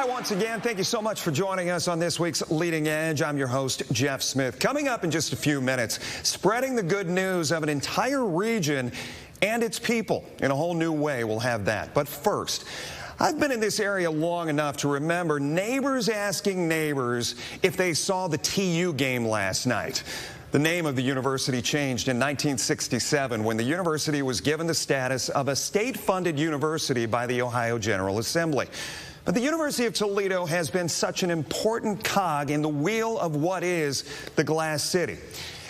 Hi once again. Thank you so much for joining us on this week's Leading Edge. I'm your host, Jeff Smith. Coming up in just a few minutes, spreading the good news of an entire region and its people in a whole new way. We'll have that. But first, I've been in this area long enough to remember neighbors asking neighbors if they saw the TU game last night. The name of the university changed in 1967 when the university was given the status of a state-funded university by the Ohio General Assembly. But the University of Toledo has been such an important cog in the wheel of what is the Glass City.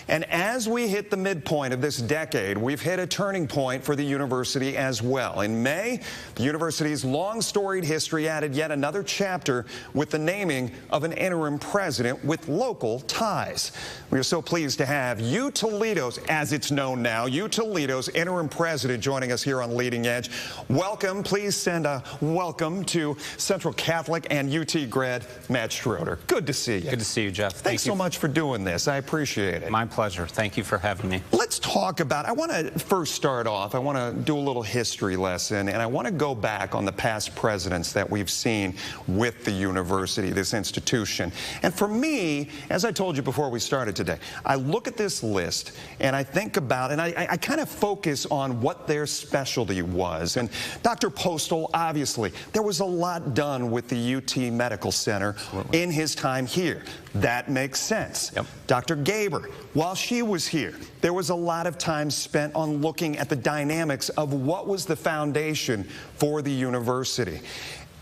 And as we hit the midpoint of this decade, we've hit a turning point for the university as well. In May, the university's long storied history added yet another chapter with the naming of an interim president with local ties. We are so pleased to have UToledo's, as it's known now, UToledo's interim president joining us here on Leading Edge. Welcome. Please send a welcome to Central Catholic and UT grad Matt Schroeder. Good to see you. Good to see you, Jeff. Thanks so much for doing this. I appreciate it. My pleasure. Thank you for having me. Let's talk about, I want to first start off, I want to do a little history lesson, and I want to go back on the past presidents that we've seen with the university, this institution. And for me, as I told you before we started today, I look at this list and I think about, and I kind of focus on what their specialty was. And Dr. Postal, obviously, there was a lot done with the UT Medical Center in his time here. That makes sense. Yep. Dr. Gaber, while she was here, there was a lot of time spent on looking at the dynamics of what was the foundation for the university.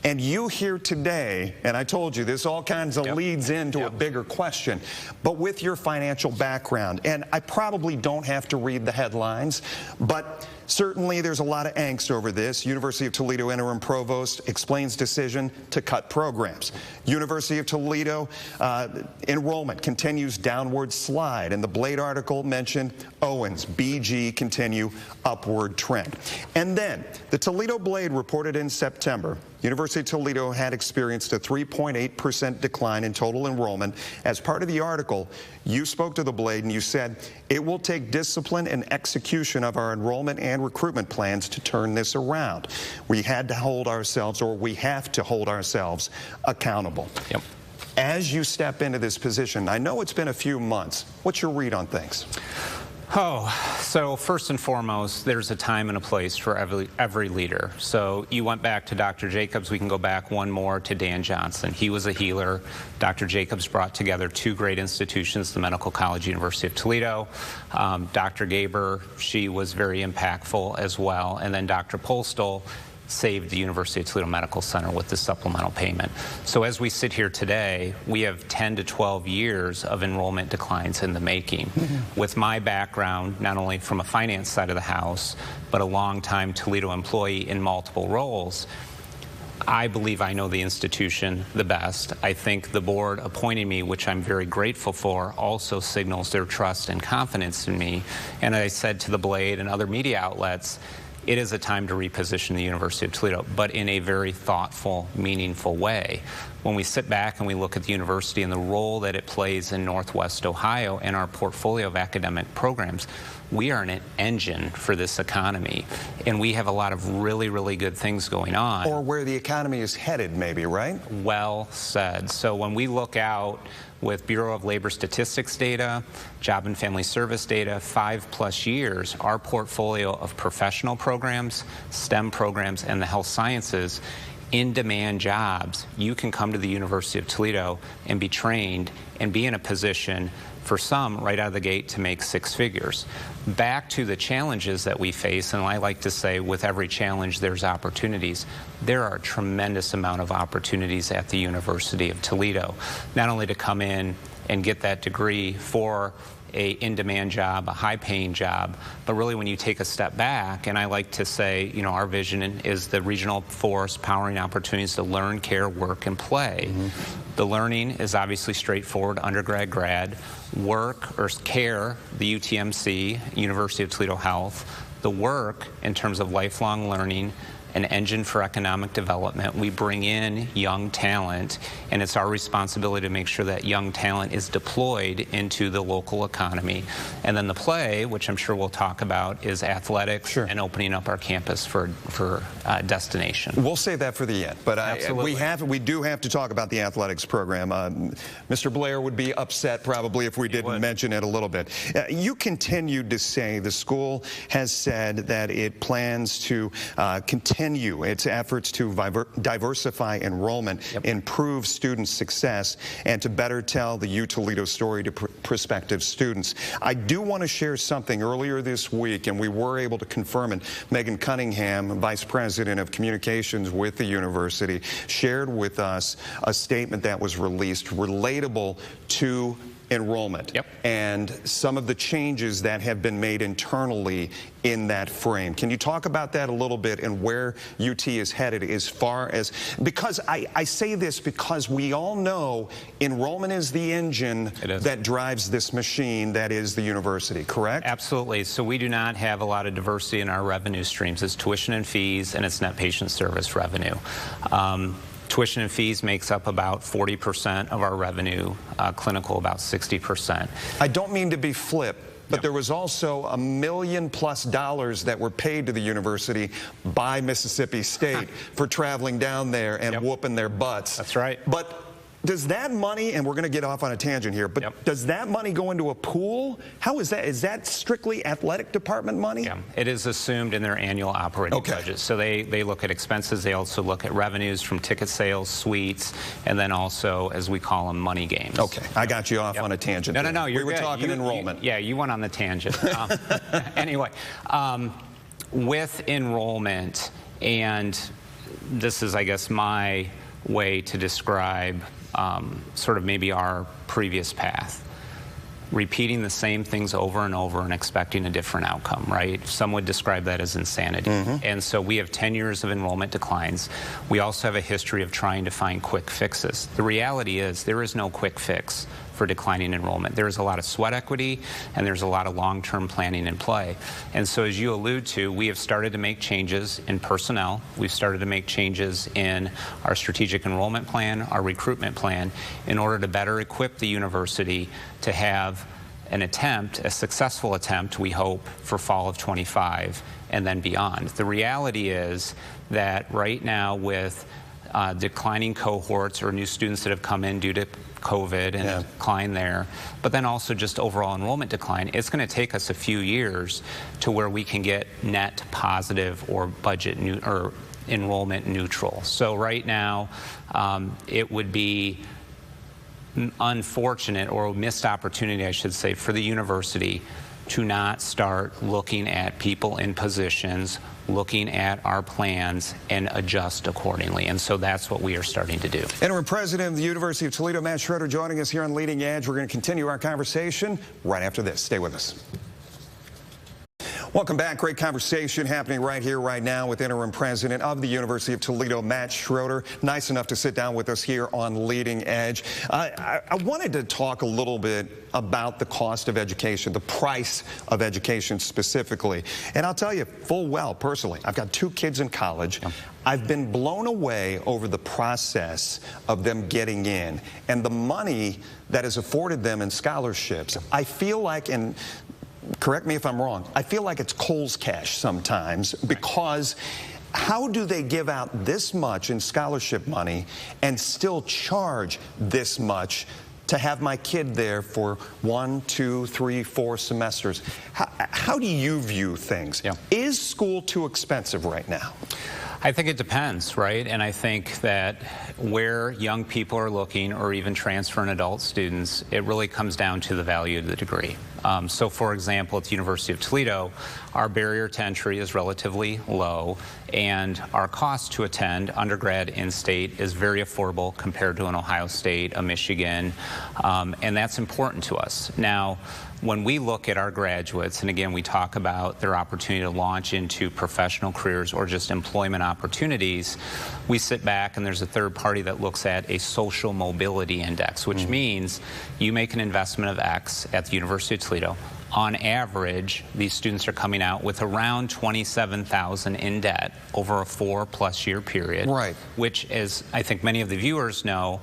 And you here today, and I told you this all kinds of leads into a bigger question, but with your financial background, and I probably don't have to read the headlines, but certainly there's a lot of angst over this. University of Toledo interim provost explains decision to cut programs. University of Toledo enrollment continues downward slide, and the Blade article mentioned Owens, BG continue upward trend. And then the Toledo Blade reported in September, University of Toledo had experienced a 3.8% decline in total enrollment. As part of the article, you spoke to the Blade and you said, it will take discipline and execution of our enrollment and recruitment plans to turn this around. We had to hold ourselves, or we have to hold ourselves accountable. Yep. As you step into this position, I know it's been a few months. What's your read on things? So first and foremost, there's a time and a place for every leader. So you went back to Dr. Jacobs. We can go back one more to Dan Johnson. He was a healer. Dr. Jacobs brought together two great institutions, the Medical College, University of Toledo. Dr. Gaber, she was very impactful as well. And then Dr. Postal saved the University of Toledo Medical Center with the supplemental payment. So as we sit here today, we have 10 to 12 years of enrollment declines in the making. With my background, not only from a finance side of the house, but a longtime Toledo employee in multiple roles, I believe I know the institution the best. I think the board appointing me, which I'm very grateful for, also signals their trust and confidence in me. And I said to the Blade and other media outlets, it is a time to reposition the University of Toledo, but in a very thoughtful, meaningful way. When we sit back and we look at the university and the role that it plays in Northwest Ohio and our portfolio of academic programs, we are an engine for this economy, and we have a lot of really, really good things going on. Or where the economy is headed, maybe, right? Well said. So when we look out with Bureau of Labor Statistics data, Job and Family Service data, 5+ years, our portfolio of professional programs, STEM programs, and the health sciences, in-demand jobs, you can come to the University of Toledo and be trained and be in a position, for some, right out of the gate to make 6 figures. Back to the challenges that we face, and I like to say with every challenge there's opportunities. There are a tremendous amount of opportunities at the University of Toledo, not only to come in and get that degree for a in-demand job, a high-paying job, but really when you take a step back, and I like to say, you know, our vision is the regional force powering opportunities to learn, care, work, and play. The learning is obviously straightforward, undergrad, grad. Work or care, the UTMC, University of Toledo Health. The work in terms of lifelong learning an engine for economic development. We bring in young talent, and it's our responsibility to make sure that young talent is deployed into the local economy. And then the play, which I'm sure we'll talk about, is athletics. Sure. And opening up our campus for destination. We'll save that for the end, but we do have to talk about the athletics program. Mr. Blair would be upset probably if we didn't mention it a little bit. You continued to say the school has said that it plans to continue its efforts to diversify enrollment, improve student success, and to better tell the UToledo story to prospective students. I do want to share something earlier this week, and we were able to confirm it. Megan Cunningham, Vice President of Communications with the university, shared with us a statement that was released relatable to enrollment and some of the changes that have been made internally in that frame. Can you talk about that a little bit and where UT is headed as far as, because I say this because we all know enrollment is the engine that drives this machine that is the university, correct? Absolutely. So we do not have a lot of diversity in our revenue streams. It's tuition and fees, and it's net patient service revenue. Tuition and fees makes up about 40% of our revenue, clinical about 60%. I don't mean to be flip, but there was also $1 million+ that were paid to the university by Mississippi State for traveling down there and whooping their butts. That's right. But does that money, and we're going to get off on a tangent here, but does that money go into a pool? How is that? Is that strictly athletic department money? Yeah, it is assumed in their annual operating budget. So they look at expenses. They also look at revenues from ticket sales, suites, and then also, as we call them, money games. Okay, I got you off on a tangent. No, we were talking enrollment. You went on the tangent. Anyway, with enrollment, and this is, I guess, my way to describe sort of maybe our previous path. Repeating the same things over and over and expecting a different outcome, right? Some would describe that as insanity. And so we have 10 years of enrollment declines. We also have a history of trying to find quick fixes. The reality is there is no quick fix for declining enrollment. There is a lot of sweat equity, and there's a lot of long-term planning in play. And so, as you allude to, we have started to make changes in personnel. We've started to make changes in our strategic enrollment plan, our recruitment plan, in order to better equip the university to have an attempt, a successful attempt, we hope, for fall of ~25 and then beyond. The reality is that right now, with declining cohorts or new students that have come in due to COVID and decline there, but then also just overall enrollment decline, it's going to take us a few years to where we can get net positive or budget or enrollment neutral. So right now, it would be unfortunate or a missed opportunity, I should say, for the university to not start looking at people in positions, looking at our plans, and adjust accordingly. And so that's what we are starting to do. Interim President of the University of Toledo, Matt Schroeder, joining us here on Leading Edge. We're going to continue our conversation right after this. Stay with us. Welcome back. Great conversation happening right here, right now with Interim President of the University of Toledo, Matt Schroeder. Nice enough to sit down with us here on Leading Edge. I wanted to talk a little bit about the cost of education, the price of education specifically. And I'll tell you full well, personally, I've got 2 kids in college. I've been blown away over the process of them getting in and the money that is afforded them in scholarships. I feel like, and correct me if I'm wrong, I feel like it's Kohl's cash sometimes, because how do they give out this much in scholarship money and still charge this much to have my kid there for 1, 2, 3, 4 semesters? How do you view things? Is school too expensive right now? I think it depends, right? And I think that where young people are looking, or even transferring adult students, it really comes down to the value of the degree. So, for example, at the University of Toledo, our barrier to entry is relatively low, and our cost to attend undergrad in-state is very affordable compared to an Ohio State, a Michigan, and that's important to us. Now, when we look at our graduates, and again, we talk about their opportunity to launch into professional careers or just employment opportunities, we sit back and there's a third party that looks at a social mobility index, which means you make an investment of X at the University of Toledo, on average, these students are coming out with around $27,000 in debt over a 4+ year period. Right. Which, as I think many of the viewers know,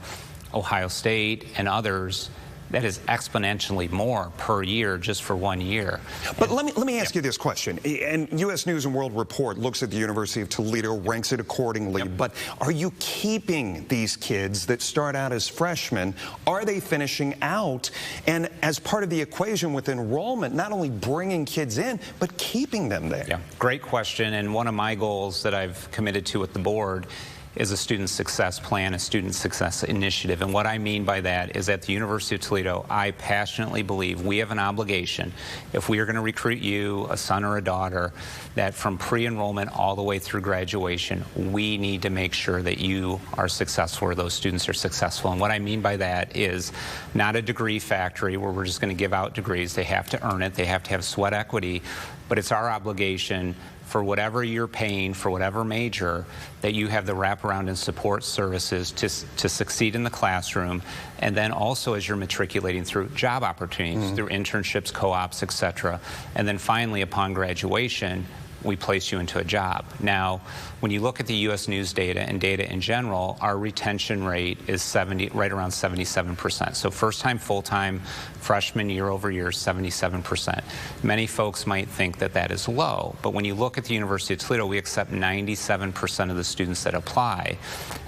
Ohio State and others, that is exponentially more per year just for 1 year. But let me ask you this question. And U.S. News and World Report looks at the University of Toledo, ranks it accordingly. But are you keeping these kids that start out as freshmen? Are they finishing out? And as part of the equation with enrollment, not only bringing kids in, but keeping them there? Yeah, great question. And one of my goals that I've committed to with the board is a student success plan, a student success initiative. And what I mean by that is at the University of Toledo, I passionately believe we have an obligation, if we are going to recruit you, a son or a daughter, that from pre-enrollment all the way through graduation, we need to make sure that you are successful or those students are successful. And what I mean by that is not a degree factory where we're just going to give out degrees. They have to earn it. They have to have sweat equity. But it's our obligation for whatever you're paying, for whatever major, that you have the wraparound and support services to succeed in the classroom, and then also as you're matriculating through job opportunities, through internships, co-ops, etc. And then finally, upon graduation, we place you into a job. Now, when you look at the U.S. News data and data in general, our retention rate is right around 77%. So first-time, full-time, freshman year over year, 77%. Many folks might think that that is low, but when you look at the University of Toledo, we accept 97% of the students that apply.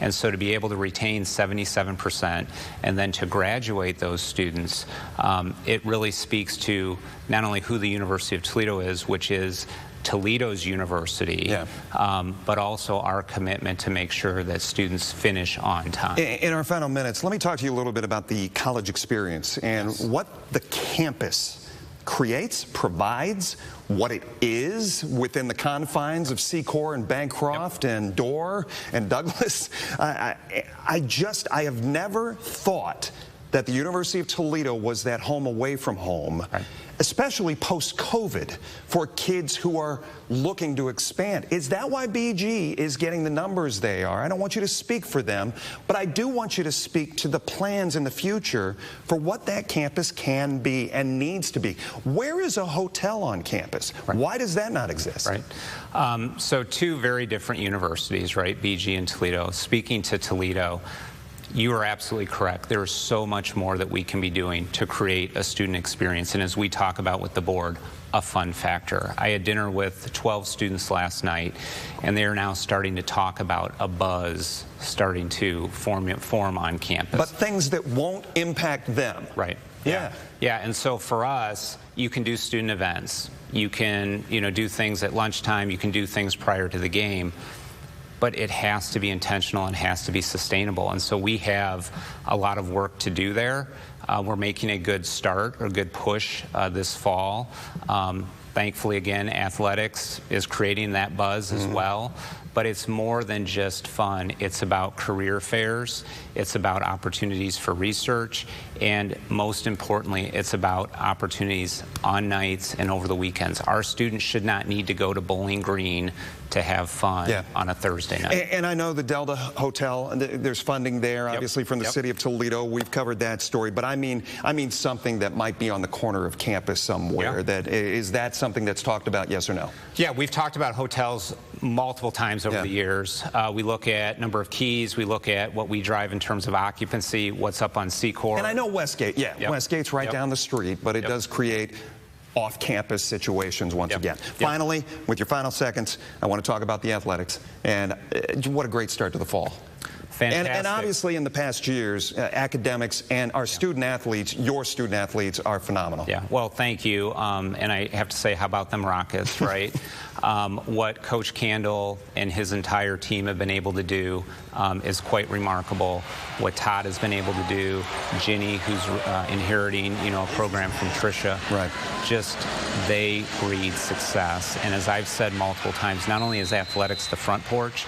And so to be able to retain 77% and then to graduate those students, it really speaks to not only who the University of Toledo is, which is Toledo's university, but also our commitment to make sure that students finish on time. In our final minutes, let me talk to you a little bit about the college experience and what the campus creates, provides, what it is within the confines of Secor and Bancroft and Dorr and Douglas. I have never thought that the University of Toledo was that home away from home, especially post-COVID, for kids who are looking to expand. Is that why BG is getting the numbers they are? I don't want you to speak for them, but I do want you to speak to the plans in the future for what that campus can be and needs to be. Where is a hotel on campus? Why does that not exist? So two very different universities, BG and Toledo. Speaking to Toledo, you are absolutely correct. There is so much more that we can be doing to create a student experience, and as we talk about with the board, a fun factor. I had dinner with 12 students last night, and they are now starting to talk about a buzz starting to form on campus. But things that won't impact them. Yeah, and so for us, you can do student events. You can, do things at lunchtime. You can do things prior to the game. But it has to be intentional and has to be sustainable. And so we have a lot of work to do there. We're making a good start or good push this fall. Thankfully, again, athletics is creating that buzz as well. But it's more than just fun. It's about career fairs. It's about opportunities for research. And most importantly, it's about opportunities on nights and over the weekends. Our students should not need to go to Bowling Green to have fun on a Thursday night. And I know the Delta Hotel, there's funding there, obviously, from the city of Toledo. We've covered that story. But I mean something that might be on the corner of campus somewhere. Is that something that's talked about, yes or no? Yeah, we've talked about hotels multiple times over the years. We look at number of keys. We look at what we drive in terms of occupancy, what's up on Secor. And I know Westgate, Westgate's right down the street, but it does create off-campus situations once again. Finally, with your final seconds, I want to talk about the athletics. And what a great start to the fall. Fantastic. And obviously in the past years, academics and our student athletes, your student athletes, are phenomenal. Yeah, well, thank you. And I have to say, how about them Rockets, right? What Coach Candle and his entire team have been able to do is quite remarkable. What Todd has been able to do, Ginny, who's inheriting, a program from Tricia. Just, they breed success. And as I've said multiple times, not only is athletics the front porch,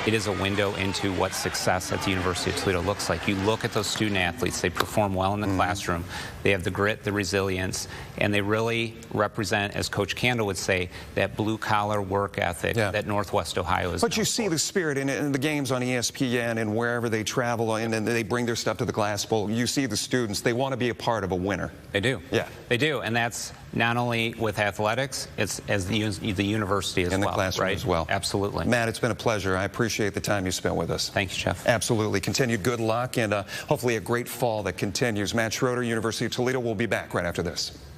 it is a window into what success at the University of Toledo looks like. You look at those student athletes, they perform well in the classroom, they have the grit, the resilience, and they really represent, as Coach Candle would say, that blue-collar work ethic that Northwest Ohio is. But you see the spirit in the games on ESPN and wherever they travel, and then they bring their stuff to the Glass Bowl. You see the students, they want to be a part of a winner. They do. Yeah. They do, and that's not only with athletics, it's as the university as well. In the classroom right? as well. Absolutely. Matt, it's been a pleasure. I appreciate the time you spent with us. Thank you, Jeff. Absolutely. Continued good luck and hopefully a great fall that continues. Matt Schroeder, University of Toledo, will be back right after this.